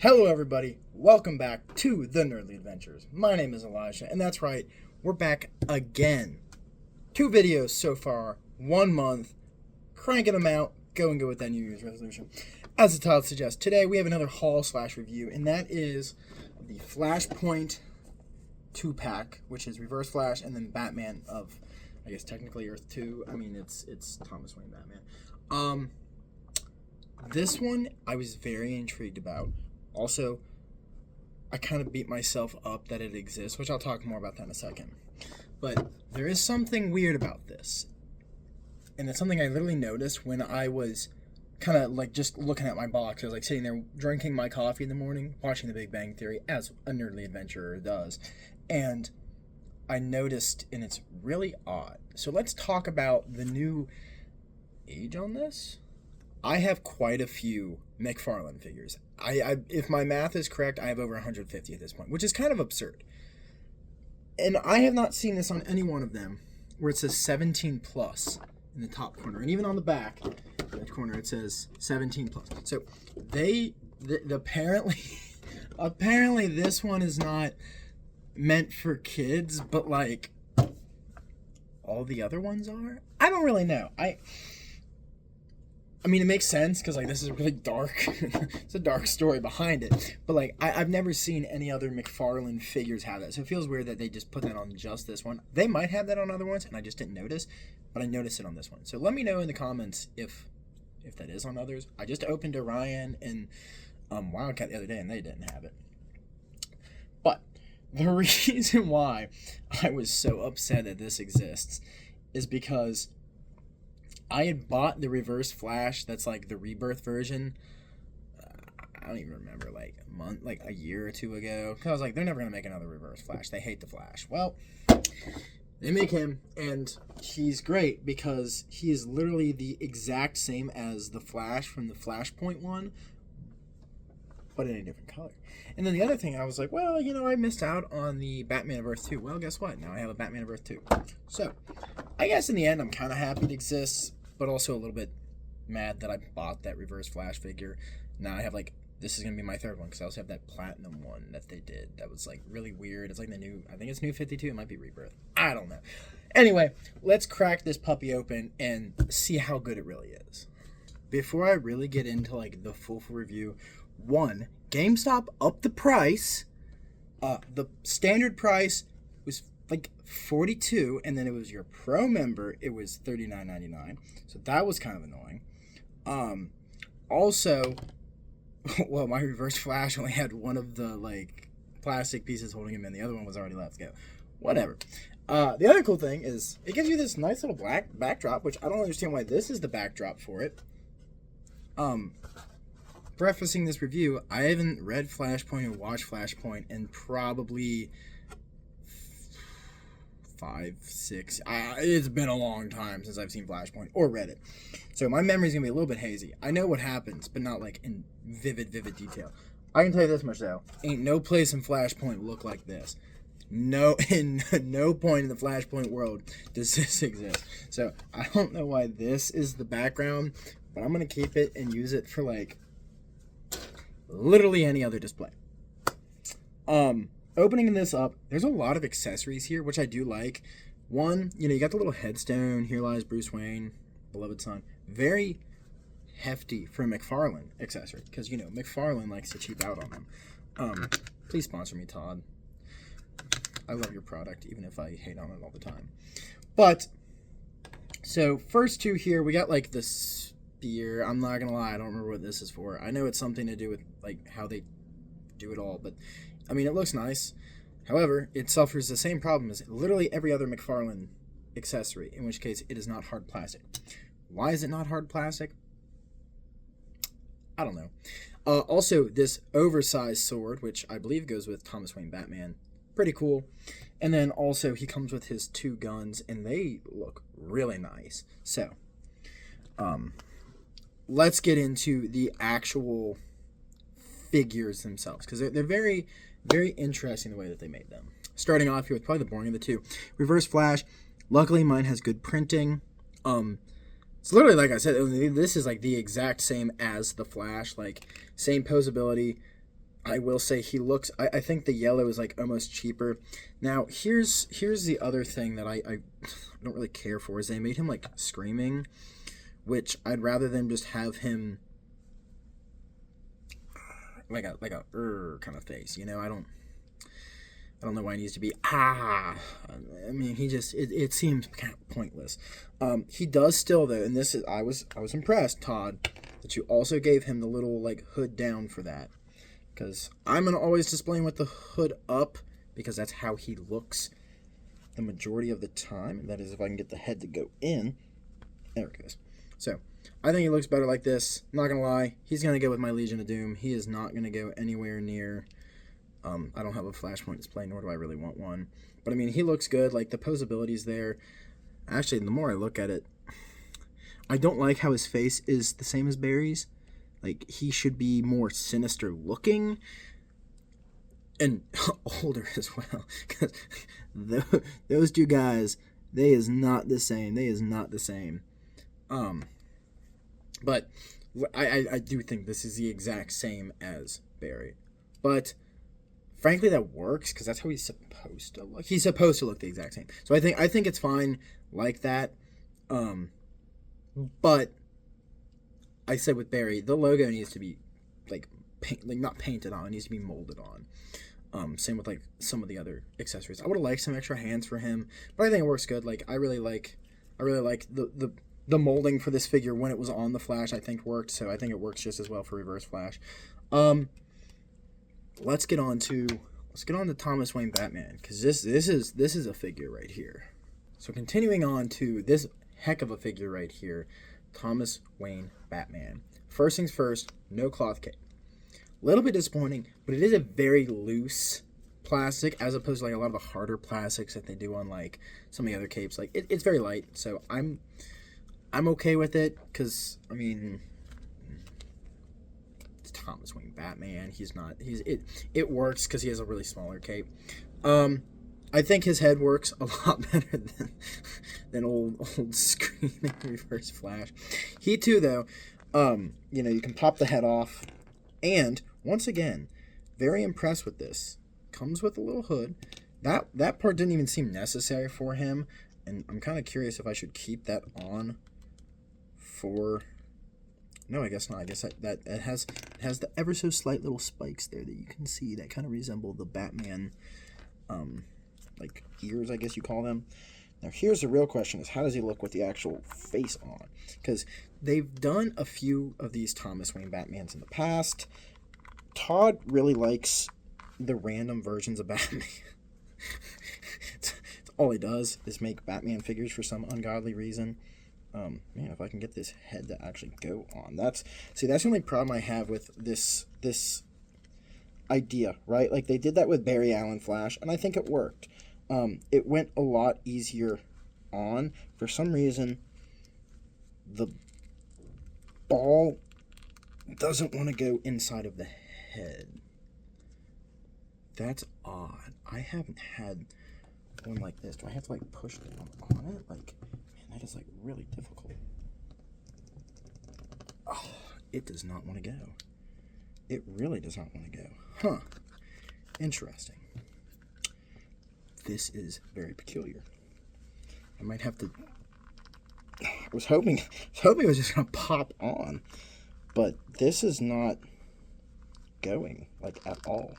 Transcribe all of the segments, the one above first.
Hello everybody, welcome back to the Nerdly Adventures. My name is Elijah, and that's right, we're back again. 2 videos so far, 1 month, cranking them out, go with that New Year's resolution. As the title suggests, today we have another haul/review, and that is the Flashpoint 2-pack, which is Reverse Flash and then Batman of, I guess technically Earth 2. I mean, it's Thomas Wayne Batman. This one I was very intrigued about. Also, I kind of beat myself up that it exists, which I'll talk more about that in a second. But there is something weird about this. And it's something I literally noticed when I was kind of like just looking at my box. I was like sitting there drinking my coffee in the morning, watching The Big Bang Theory, as a nerdly adventurer does. And I noticed, and it's really odd. So let's talk about the new age on this. I have quite a few McFarlane figures. If my math is correct, I have over 150 at this point, which is kind of absurd. And I have not seen this on any one of them where it says 17 plus in the top corner. And even on the back left corner, it says 17 plus. So apparently this one is not meant for kids, but like all the other ones are? I don't really know. I mean, it makes sense because, like, this is really dark. It's a dark story behind it. But, like, I've never seen any other McFarlane figures have that. So it feels weird that they just put that on just this one. They might have that on other ones, and I just didn't notice. But I noticed it on this one. So let me know in the comments if that is on others. I just opened Orion and Wildcat the other day, and they didn't have it. But the reason why I was so upset that this exists is because I had bought the Reverse Flash, that's like the Rebirth version. I don't even remember, like a year or two ago. Because I was like, they're never going to make another Reverse Flash. They hate the Flash. Well, they make him, and he's great because he is literally the exact same as the Flash from the Flashpoint one, but in a different color. And then the other thing, I was like, well, I missed out on the Batman of Earth 2. Well, guess what? Now I have a Batman of Earth 2. So, I guess in the end, I'm kind of happy it exists, but also a little bit mad that I bought that Reverse Flash figure. Now I have, this is going to be my third one, because I also have that Platinum one that they did. That was, really weird. It's like I think it's New 52. It might be Rebirth. I don't know. Anyway, let's crack this puppy open and see how good it really is. Before I really get into, the full review, one, GameStop upped the price. The standard price was $42, and then it was your pro member, it was $39.99. So that was kind of annoying. Also, well, my Reverse Flash only had one of the plastic pieces holding him in. The other one was already left. Go, whatever. The other cool thing is it gives you this nice little black backdrop, which I don't understand why this is the backdrop for it. Prefacing this review, I haven't read Flashpoint or watched Flashpoint in probably 5, 6. It's been a long time since I've seen Flashpoint or read it. So my memory's going to be a little bit hazy. I know what happens, but not in vivid detail. I can tell you this much though. Ain't no place in Flashpoint look like this. In no point in the Flashpoint world does this exist. So I don't know why this is the background, but I'm going to keep it and use it for literally any other display. Opening this up, there's a lot of accessories here, which I do like. One, you got the little headstone, here lies Bruce Wayne, beloved son. Very hefty for a McFarlane accessory, because, McFarlane likes to cheap out on them. Please sponsor me, Todd. I love your product, even if I hate on it all the time. But, so, first two here, we got, the spear. I'm not going to lie, I don't remember what this is for. I know it's something to do with, how they do it all, but I mean, it looks nice. However, it suffers the same problem as literally every other McFarlane accessory, in which case it is not hard plastic. Why is it not hard plastic? I don't know. Also, this oversized sword, which I believe goes with Thomas Wayne Batman. Pretty cool. And then also he comes with his 2 guns, and they look really nice. So, let's get into the actual figures themselves, because they're very, very interesting the way that they made them. Starting off here with probably the boring of the two. Reverse Flash. Luckily, mine has good printing. It's literally, like I said, this is the exact same as the Flash. Same posability. I will say he looks. I think the yellow is like almost cheaper. Now here's the other thing that I don't really care for is they made him like screaming, which I'd rather than just have him like a kind of face. You know, I don't know why he needs to be I mean, it seems kind of pointless. He does still though, and this is I was impressed, Todd, that you also gave him the little like hood down for that. Because I'm going to always display him with the hood up because that's how he looks the majority of the time. That is if I can get the head to go in. There it goes. So, I think he looks better like this. Not going to lie, he's going to go with my Legion of Doom. He is not going to go anywhere near... I don't have a Flashpoint display, nor do I really want one. But, I mean, he looks good. Like, the posability's there. Actually, the more I look at it, I don't like how his face is the same as Barry's. Like, he should be more sinister looking and older as well. Because those two guys, they is not the same. But I do think this is the exact same as Barry. But frankly, that works because that's how he's supposed to look. He's supposed to look the exact same. So I think it's fine like that. But I said with Barry, the logo needs to be like not painted on, it needs to be molded on. Same with like some of the other accessories. I would have liked some extra hands for him, but I think it works good. Like I really like the molding for this figure when it was on the Flash. I think worked, so I think it works just as well for Reverse Flash. Let's get on to Thomas Wayne Batman, because this is a figure right here. So continuing on to this heck of a figure right here. Thomas Wayne Batman. First things first, no cloth cape. A little bit disappointing, but it is a very loose plastic as opposed to like a lot of the harder plastics that they do on like some of the other capes. Like it's very light, so I'm okay with it because I mean it's Thomas Wayne Batman. It works because he has a really smaller cape. I think his head works a lot better than old screaming Reverse Flash. He too, though, you can pop the head off. And once again, very impressed with this. Comes with a little hood. That part didn't even seem necessary for him, and I'm kind of curious if I should keep that on for. No, I guess not. I guess that it has the ever so slight little spikes there that you can see that kind of resemble the Batman. Like ears, I guess you call them. Now, here's the real question: is how does he look with the actual face on? Because they've done a few of these Thomas Wayne Batmans in the past. Todd really likes the random versions of Batman. it's all he does is make Batman figures for some ungodly reason. Man, if I can get this head to actually go on, that's the only problem I have with this idea, right? Like they did that with Barry Allen Flash, and I think it worked. It went a lot easier on. For some reason, the ball doesn't want to go inside of the head. That's odd. I haven't had one like this. Do I have to like push down on it? Like, man, that is like really difficult. Oh, it does not want to go. It really does not want to go. Huh. Interesting. This is very peculiar. I might have to... I was hoping it was just going to pop on. But this is not going, like, at all.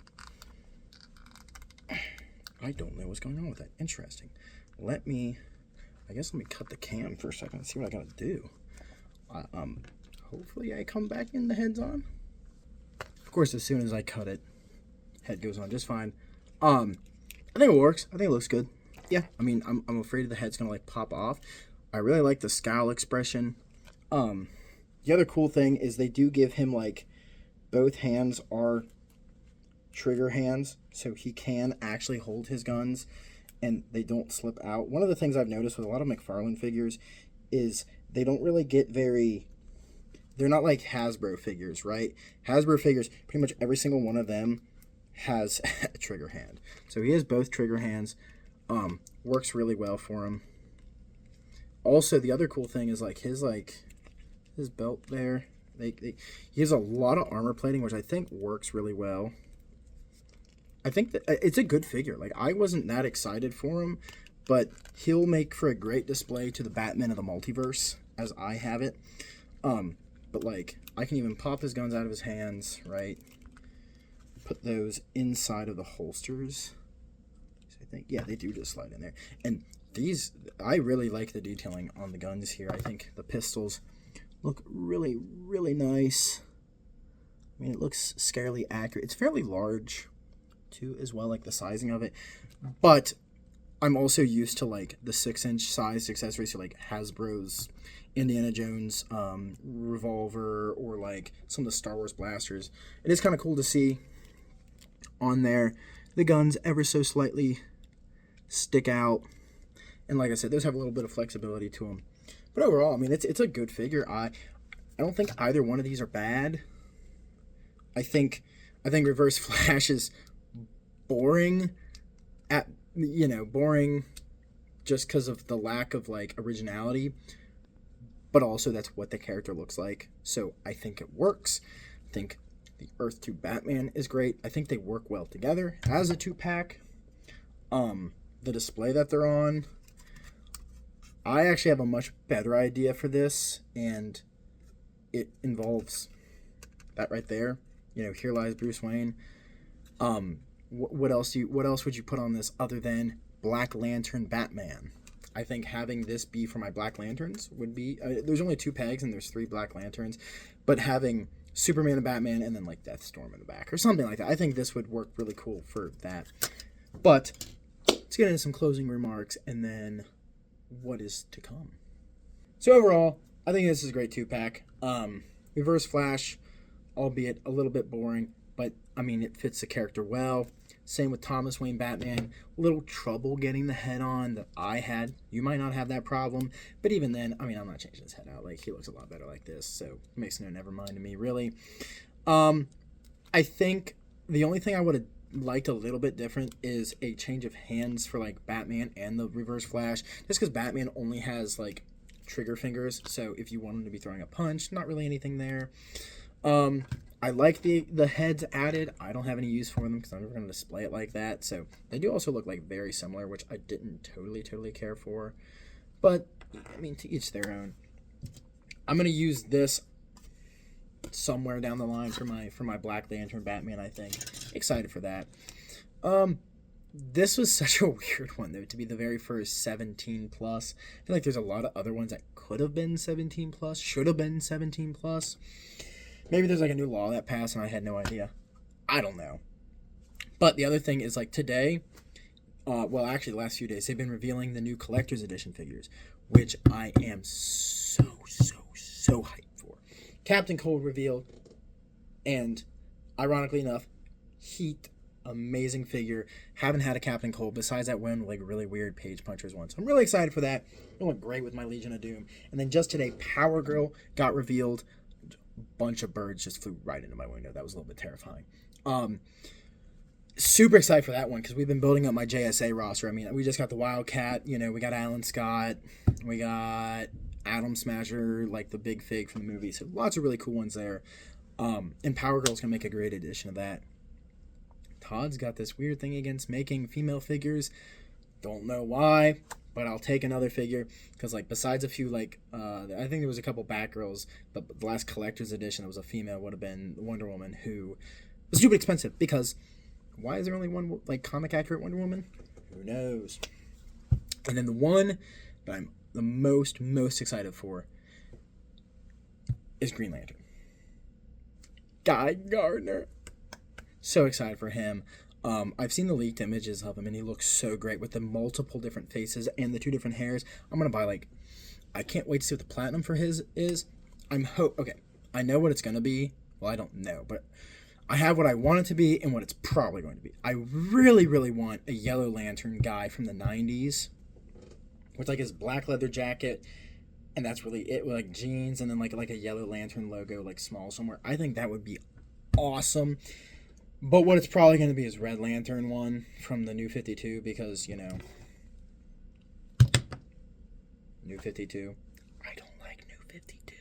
I don't know what's going on with that. Interesting. Let me cut the cam for a second and see what I got to do. Hopefully I come back in, the head's on. Of course, as soon as I cut it, head goes on just fine. I think it works. I think it looks good. Yeah, I mean, I'm afraid the head's gonna like pop off. I really like the scowl expression. The other cool thing is they do give him like both hands are trigger hands, so he can actually hold his guns and they don't slip out. One of the things I've noticed with a lot of McFarlane figures is they don't really get very... They're not like Hasbro figures, right? Hasbro figures, pretty much every single one of them has a trigger hand. So he has both trigger hands. Works really well for him. Also, the other cool thing is like his belt there. He has a lot of armor plating, which I think works really well. I think that it's a good figure. Like, I wasn't that excited for him, but he'll make for a great display to the Batman of the multiverse, as I have it. But, like, I can even pop his guns out of his hands, right? Put those inside of the holsters. I think, yeah, they do just slide in there. And these, I really like the detailing on the guns here. I think the pistols look really, really nice. I mean, it looks scarily accurate. It's fairly large, too, as well, like the sizing of it. But I'm also used to, like, the 6-inch size accessories, so, like, Hasbro's Indiana Jones revolver, or, like, some of the Star Wars blasters. It is kind of cool to see on there. The guns ever so slightly stick out. And like I said, those have a little bit of flexibility to them. But overall, I mean, it's a good figure. I don't think either one of these are bad. I think Reverse Flash is boring boring just because of the lack of, like, originality. But also that's what the character looks like. So I think it works. I think the Earth 2 Batman is great. I think they work well together as a 2-pack. The display that they're on, I actually have a much better idea for this, and it involves that right there. You know, here lies Bruce Wayne. What else would you put on this other than Black Lantern Batman? I think having this be for my Black Lanterns would be... there's only 2 pegs and there's 3 Black Lanterns, but having Superman and Batman and then, like, Deathstorm in the back or something like that, I think this would work really cool for that. But let's get into some closing remarks and then what is to come. So overall, I think this is a great 2-pack. Reverse Flash, albeit a little bit boring, but I mean, it fits the character well. Same with Thomas Wayne Batman. A little trouble getting the head on that I had. You might not have that problem, but even then, I mean, I'm not changing his head out. Like, he looks a lot better like this, so it makes no never mind to me, really. I think the only thing I would have liked a little bit different is a change of hands for, like, Batman and the Reverse Flash, just because Batman only has, like, trigger fingers, so if you want him to be throwing a punch, not really anything there. I like the heads added. I don't have any use for them because I'm never going to display it like that. So they do also look like very similar, which I didn't totally care for. But, I mean, to each their own. I'm going to use this somewhere down the line for my Black Lantern Batman, I think. Excited for that. This was such a weird one, though, to be the very first 17+. I feel like there's a lot of other ones that could have been 17+, should have been 17+. Maybe there's, like, a new law that passed and I had no idea. I don't know. But the other thing is, like, today, well, actually the last few days, they've been revealing the new Collector's Edition figures, which I am so hyped for. Captain Cold revealed, and ironically enough, Heat, amazing figure. Haven't had a Captain Cold besides that one, like, really weird Page Punchers one. So I'm really excited for that. It'll look great with my Legion of Doom. And then just today, Power Girl got revealed. Bunch of birds just flew right into my window. That was a little bit terrifying. Super excited for that one because we've been building up my JSA roster. I mean, we just got the Wildcat, you know, we got Alan Scott, we got Atom Smasher, like the big fig from the movie. So lots of really cool ones there. And Power Girl's gonna make a great addition of that. Todd's got this weird thing against making female figures. Don't know why, but I'll take another figure because, like, besides a few, like, I think there was a couple Batgirls, but the last Collector's Edition that was a female would have been Wonder Woman, who was stupid expensive because why is there only one, like, comic accurate Wonder Woman? Who knows? And then the one that I'm the most excited for is Green Lantern. Guy Gardner. So excited for him. I've seen the leaked images of him, and he looks so great with the multiple different faces and the 2 different hairs. I'm going to buy, like, I can't wait to see what the platinum for his is. Okay, I know what it's going to be. Well, I don't know, but I have what I want it to be and what it's probably going to be. I really want a Yellow Lantern guy from the 90s with, like, his black leather jacket, and that's really it, with, like, jeans and then, like a Yellow Lantern logo, like, small somewhere. I think that would be awesome. But what it's probably going to be is Red Lantern one from the New 52 because, you know, New 52. I don't like New 52.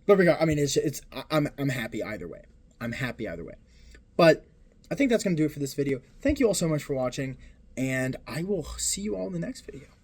But regard, I mean, I'm happy either way. I'm happy either way. But I think that's going to do it for this video. Thank you all so much for watching, and I will see you all in the next video.